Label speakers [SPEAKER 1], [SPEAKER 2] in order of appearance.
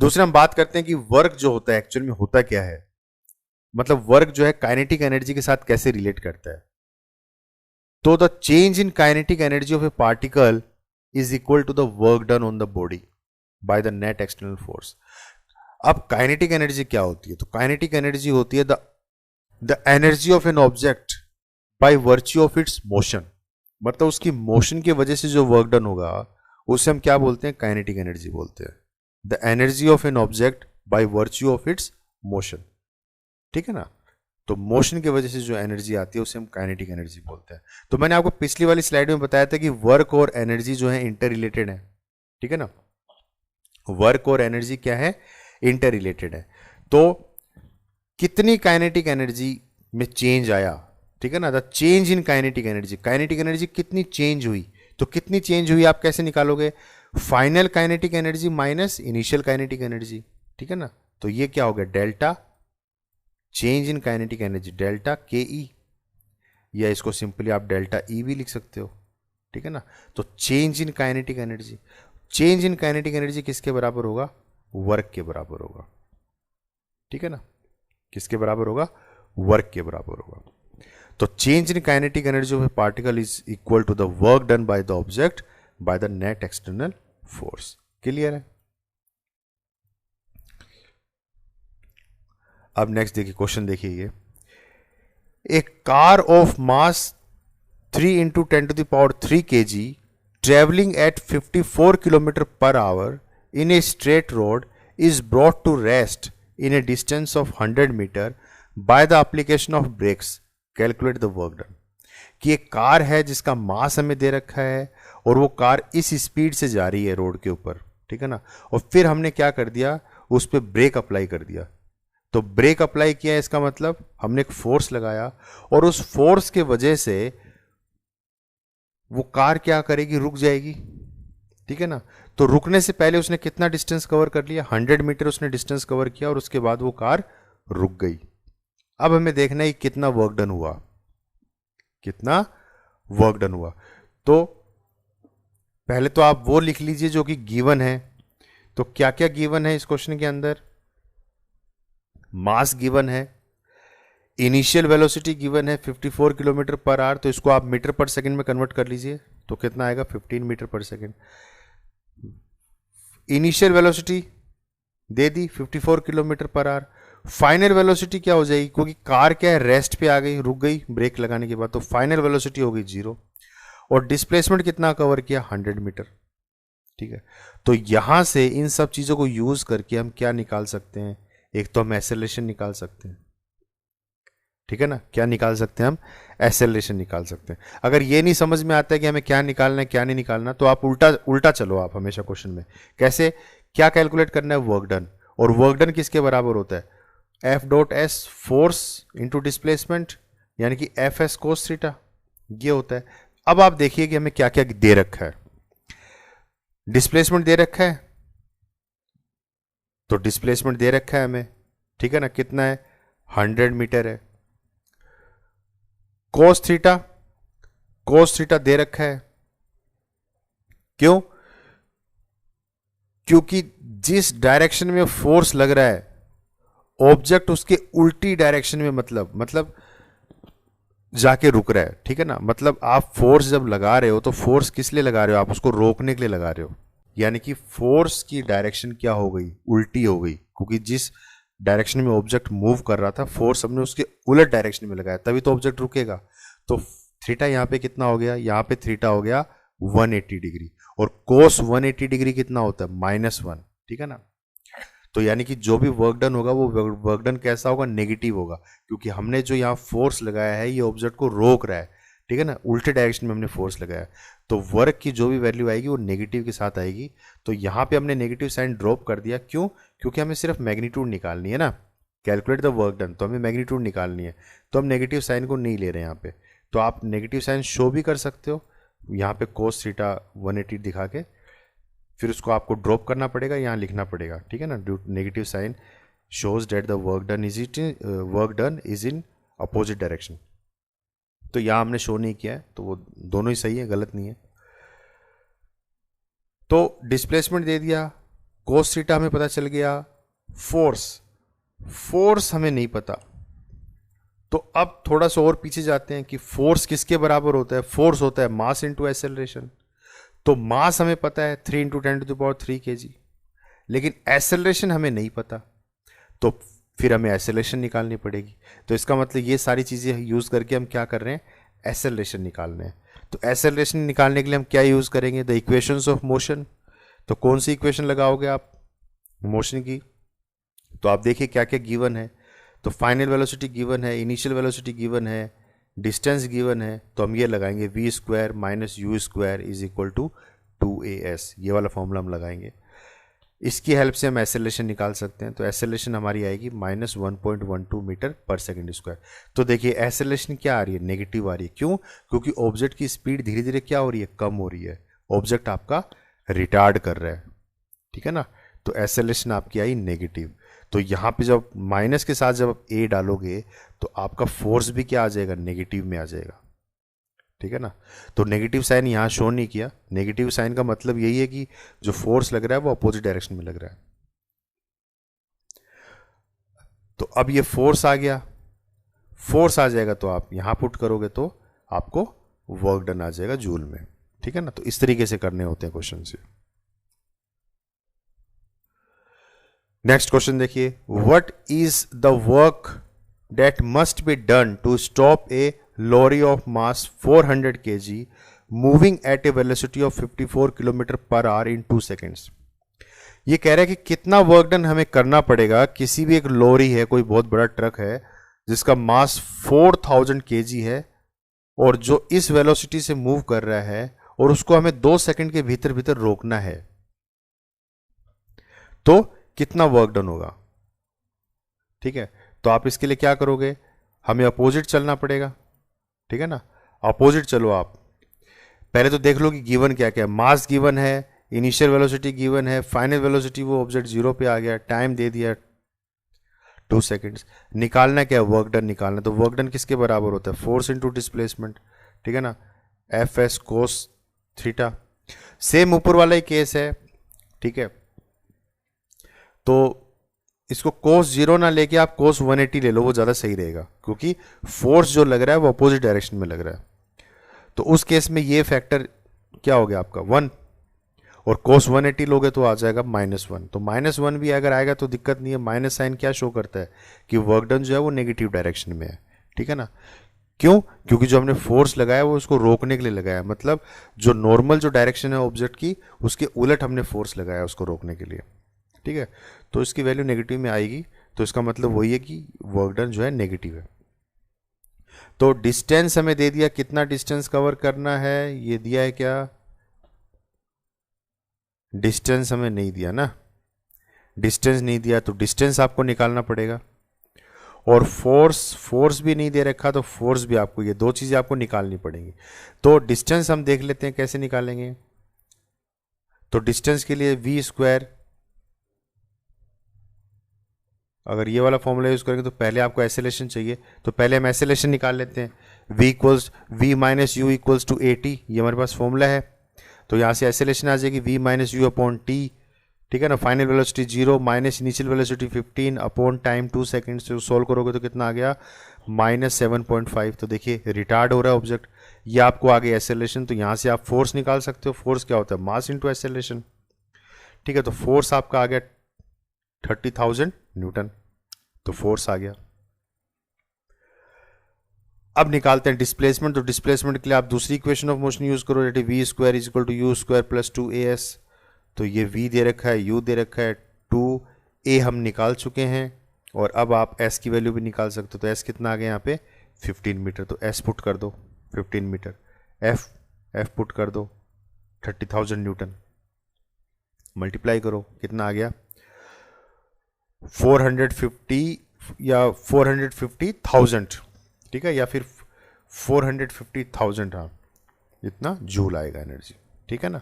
[SPEAKER 1] दूसरे हम बात करते हैं कि वर्क जो होता है एक्चुअल में होता क्या है, मतलब वर्क जो है काइनेटिक एनर्जी के साथ कैसे रिलेट करता है। तो the change in kinetic energy of a particle is equal to the work done on the body by the net external force. अब काइनेटिक एनर्जी क्या होती है? तो काइनेटिक एनर्जी होती है the energy of an object by virtue of its motion, मतलब उसकी motion की वजह से जो वर्क डन होगा उसे हम क्या बोलते हैं? काइनेटिक एनर्जी बोलते हैं। The energy of an object by virtue of its motion, ठीक है ना। तो मोशन की वजह से जो एनर्जी आती है उसे हम काइनेटिक एनर्जी बोलते हैं। तो मैंने आपको पिछली वाली स्लाइड में बताया था कि वर्क और एनर्जी जो है इंटर रिलेटेड है, ठीक है ना। वर्क और एनर्जी क्या है? इंटर रिलेटेड है। तो कितनी काइनेटिक एनर्जी में चेंज आया, ठीक है ना, the change in kinetic energy कितनी चेंज हुई। तो कितनी चेंज हुई आप कैसे निकालोगे? Final kinetic energy minus initial kinetic energy, ठीक है ना। तो ये क्या हो गया? Delta change in kinetic energy, delta के ई, या इसको सिंपली आप डेल्टा ई भी लिख सकते हो, ठीक है ना। तो change in kinetic energy, change in kinetic energy किसके बराबर होगा? वर्क के बराबर होगा, ठीक है ना। किसके बराबर होगा? वर्क के बराबर होगा। तो change in kinetic energy of a particle is equal to the work done by the object by the net external force. Clear है? अब नेक्स्ट देखिए, क्वेश्चन देखिए, a car of mass 3 into 10⁻³ kg traveling at 54 kilometre per hour in a straight road is brought to rest in a distance of 100 metre by the application of brakes. Calculate the work done. कि एक car है जिसका मास हमें दे रखा है और वो car इस स्पीड से जा रही है रोड के ऊपर, ठीक है ना। और फिर हमने क्या कर दिया? उस पर ब्रेक अप्लाई कर दिया। तो ब्रेक अप्लाई किया, इसका मतलब हमने एक फोर्स लगाया और उस फोर्स के वजह से वो कार क्या करेगी? रुक जाएगी, ठीक है ना। तो रुकने से पहले उसने कितना डिस्टेंस कवर कर लिया? 100 मीटर उसने डिस्टेंस कवर किया और उसके बाद वो कार रुक गई। अब हमें देखना है कितना वर्क डन हुआ, कितना वर्क डन हुआ। तो पहले तो आप वो लिख लीजिए जो कि गिवन है। तो क्या क्या गिवन है इस क्वेश्चन के अंदर? मास गिवन है, इनिशियल वेलोसिटी गिवन है 54 किलोमीटर पर आवर, तो इसको आप मीटर पर सेकंड में कन्वर्ट कर लीजिए तो कितना आएगा? 15 मीटर पर second. Initial velocity they the 54 kilometre per our. Final velocity क्या हो जाएगी? क्योंकि कार क्या है? रेस्ट पे आ गई, रुक गई ब्रेक लगाने के बाद, तो फाइनल वेलोसिटी हो गई 0। और डिस्प्लेसमेंट कितना कवर किया? 100 मीटर, ठीक है। तो यहां से इन सब चीजों को यूज करके हम क्या निकाल सकते हैं? एक तो हम एक्सेलरेशन निकाल सकते हैं, ठीक है ना। क्या निकाल सकते हैं हम? एक्सेलरेशन निकाल सकते हैं। अगर ये नहीं समझ में आता है कि हमें क्या निकालना है क्या नहीं निकालना, तो आप उल्टा उल्टा चलो आप हमेशा क्वेश्चन में। कैसे? क्या कैलकुलेट करना है? Work done. और वर्क डन किसके बराबर होता है? F dot S force into displacement, यानी कि एफ एस कोस थीटा, ये होता है। अब आप देखिए कि हमें क्या क्या दे रखा है। डिस्प्लेसमेंट दे रखा है, तो डिस्प्लेसमेंट दे रखा है हमें, ठीक है ना। कितना है? 100 मीटर है। कोस थीटा दे रखा है। क्यों? क्योंकि जिस डायरेक्शन में फोर्स लग रहा है ऑब्जेक्ट उसके उल्टी डायरेक्शन में मतलब जाके रुक रहा है, ठीक है ना। मतलब आप फोर्स जब लगा रहे हो तो फोर्स किस लिए लगा रहे हो? आप उसको रोकने के लिए लगा रहे हो। यानी कि फोर्स की डायरेक्शन क्या हो गई? उल्टी हो गई, क्योंकि जिस डायरेक्शन में ऑब्जेक्ट मूव कर रहा था फोर्स हमने उसके उलट डायरेक्शन में लगाया, तभी तो ऑब्जेक्ट रुकेगा। तो थीटा यहाँ पे कितना हो गया? यहाँ पे थीटा हो गया 180 डिग्री, और कोस 180 डिग्री कितना होता है? -1, ठीक है ना। तो यानी कि जो भी वर्क डन होगा वो वर्क डन कैसा होगा? नेगेटिव होगा, क्योंकि हमने जो यहाँ फोर्स लगाया है ये ऑब्जेक्ट को रोक रहा है, ठीक है ना। उल्टे डायरेक्शन में हमने फोर्स लगाया, तो वर्क की जो भी वैल्यू आएगी वो नेगेटिव के साथ आएगी। तो यहाँ पे हमने नेगेटिव साइन ड्रॉप कर दिया। क्यों? क्योंकि हमें सिर्फ मैग्नीट्यूड निकालनी है ना, कैलकुलेट द वर्क डन, तो हमें मैग्नीट्यूड निकालनी है, तो हम नेगेटिव साइन को नहीं ले रहे हैं यहाँ पे। तो आप नेगेटिव साइन शो भी कर सकते हो यहाँ पे कोस थीटा 180 दिखा के, फिर उसको आपको ड्रॉप करना पड़ेगा, यहाँ लिखना पड़ेगा, ठीक है ना। Negative sign shows that the work done is in opposite direction. तो यहाँ हमने शो नहीं किया है, तो वो दोनों ही सही है, गलत नहीं है। तो डिस्प्लेसमेंट दे दिया कोस थीटा हमें पता चल गया, फोर्स हमें नहीं पता। तो अब थोड़ा सा और पीछे जाते हैं कि फोर्स किसके बराबर होता है। फोर्स होता है मास इंटू एसेलरेशन। तो मास हमें पता है 3 × 10⁻³ kg, लेकिन एसेलरेशन हमें नहीं पता, तो फिर हमें एसेलरेशन निकालनी पड़ेगी। तो इसका मतलब ये सारी चीज़ें यूज़ करके हम क्या कर रहे हैं, एसेलरेशन निकाल रहे हैं। तो एसेलरेशन निकालने के लिए हम क्या यूज़ करेंगे, द इक्वेशंस ऑफ मोशन। तो कौन सी इक्वेशन लगाओगे आप मोशन की, तो आप देखिए क्या क्या गिवन है। तो फाइनल वेलोसिटी गिवन है, इनिशियल वेलोसिटी गिवन है, डिस्टेंस गिवन है। तो हम ये लगाएंगे v² - u² = 2as, ये वाला फॉर्मूला हम लगाएंगे। इसकी हेल्प से हम एसेलेरेशन निकाल सकते हैं। तो एसेलेरेशन हमारी आएगी -1.12 मीटर/सेकंड²। तो देखिए एसेलेरेशन क्या आ रही है, नेगेटिव आ रही है। क्यों? क्योंकि ऑब्जेक्ट की स्पीड धीरे धीरे क्या हो रही है, कम हो रही है। ऑब्जेक्ट आपका रिटार्ड कर रहा है, ठीक है ना। तो एसेलेरेशन आपकी आई नेगेटिव। तो यहाँ पे जब माइनस के साथ जब आप ए डालोगे तो आपका फोर्स भी क्या आ जाएगा, नेगेटिव में आ जाएगा, ठीक है ना। तो नेगेटिव साइन यहाँ शो नहीं किया। नेगेटिव साइन का मतलब यही है कि जो फोर्स लग रहा है वो अपोजिट डायरेक्शन में लग रहा है। तो अब ये फोर्स आ गया, फोर्स आ जाएगा तो आप यहां पुट करोगे तो आपको वर्क डन आ जाएगा जूल में, ठीक है ना। तो इस तरीके से करने होते हैं क्वेश्चन से। नेक्स्ट क्वेश्चन देखिए, what is the work that must be done to stop a lorry of mass 400 kg moving at a velocity of 54 km/h इन 2 seconds। ये कह रहा है कि कितना वर्क डन हमें करना पड़ेगा, किसी भी एक लॉरी है, कोई बहुत बड़ा ट्रक है जिसका मास 4000 kg है और जो इस वेलोसिटी से मूव कर रहा है और उसको हमें 2 सेकंड के भीतर भीतर रोकना है, तो कितना वर्क डन होगा, ठीक है। तो आप इसके लिए क्या करोगे, हमें अपोजिट चलना पड़ेगा, ठीक है ना। अपोजिट चलो आप, पहले तो देख लो कि गिवन क्या क्या है। मास गिवन है, इनिशियल वेलोसिटी गिवन है, फाइनल वेलोसिटी वो ऑब्जेक्ट 0 पे आ गया, टाइम दे दिया 2 सेकेंड्स। निकालना क्या है, वर्क डन निकालना। तो वर्क डन किसके बराबर होता है, फोर्स इंटू डिस्प्लेसमेंट, ठीक है ना, Fs कोस थीटा। सेम ऊपर वाला ही केस है, ठीक है। तो इसको कोस 0 ना लेके आप कोस 180 ले लो, वो ज़्यादा सही रहेगा, क्योंकि फोर्स जो लग रहा है वो अपोजिट डायरेक्शन में लग रहा है। तो उस केस में ये फैक्टर क्या हो गया आपका 1, और कोस 180 लोगे तो आ जाएगा -1। तो -1 भी अगर आएगा तो दिक्कत नहीं है। माइनस साइन क्या शो करता है कि वर्क डन जो है वो नेगेटिव डायरेक्शन में है, ठीक है ना। क्यों? क्योंकि जो हमने फोर्स लगाया वो उसको रोकने के लिए लगाया, मतलब जो नॉर्मल जो डायरेक्शन है ऑब्जेक्ट की उसके उलट हमने फोर्स लगाया उसको रोकने के लिए, ठीक है। तो इसकी वैल्यू नेगेटिव में आएगी, तो इसका मतलब वही है कि वर्क डन जो है नेगेटिव है। तो डिस्टेंस हमें दे दिया, कितना डिस्टेंस कवर करना है ये दिया है क्या, डिस्टेंस हमें नहीं दिया ना, डिस्टेंस नहीं दिया तो डिस्टेंस आपको निकालना पड़ेगा। और फोर्स भी नहीं दे रखा तो फोर्स भी आपको, ये दो चीज़ें आपको निकालनी पड़ेंगी। तो डिस्टेंस हम देख लेते हैं कैसे निकालेंगे। तो डिस्टेंस के लिए v², अगर ये वाला फॉर्मूला यूज़ करेंगे तो पहले आपको एसेलेरेशन चाहिए, तो पहले हम एसेलेरेशन निकाल लेते हैं। v - u = 80, ये हमारे पास फॉर्मूला है। तो यहाँ से एसेलेरेशन आ जाएगी v - u/t, ठीक है ना। Final velocity 0 minus initial velocity 15 upon time 2 seconds. से सोल्व करोगे तो कितना आ गया, -7.5। तो देखिए रिटार्ड हो रहा है ऑब्जेक्ट, ये आपको आ गया एसेलेरेशन। तो यहाँ से आप फोर्स निकाल सकते हो। फोर्स क्या होता है, मास इंटू एसेलेरेशन, ठीक है। तो फोर्स आपका आ गया 30,000 न्यूटन, तो फोर्स आ गया। अब निकालते हैं डिस्प्लेसमेंट। तो डिस्प्लेसमेंट के लिए आप दूसरी इक्वेशन ऑफ मोशन यूज करो, v² = u² + 2as। तो ये v दे रखा है, u दे रखा है, 2a हम निकाल चुके हैं, और अब आप s की वैल्यू भी निकाल सकते हो। तो s कितना आ गया यहाँ पे 15 मीटर, तो s पुट कर दो 15 मीटर, f पुट कर दो 30,000 न्यूटन, मल्टीप्लाई करो कितना आ गया 450 या 450,000, ठीक है, या फिर 450,000, हाँ इतना जूल आएगा एनर्जी, ठीक है ना।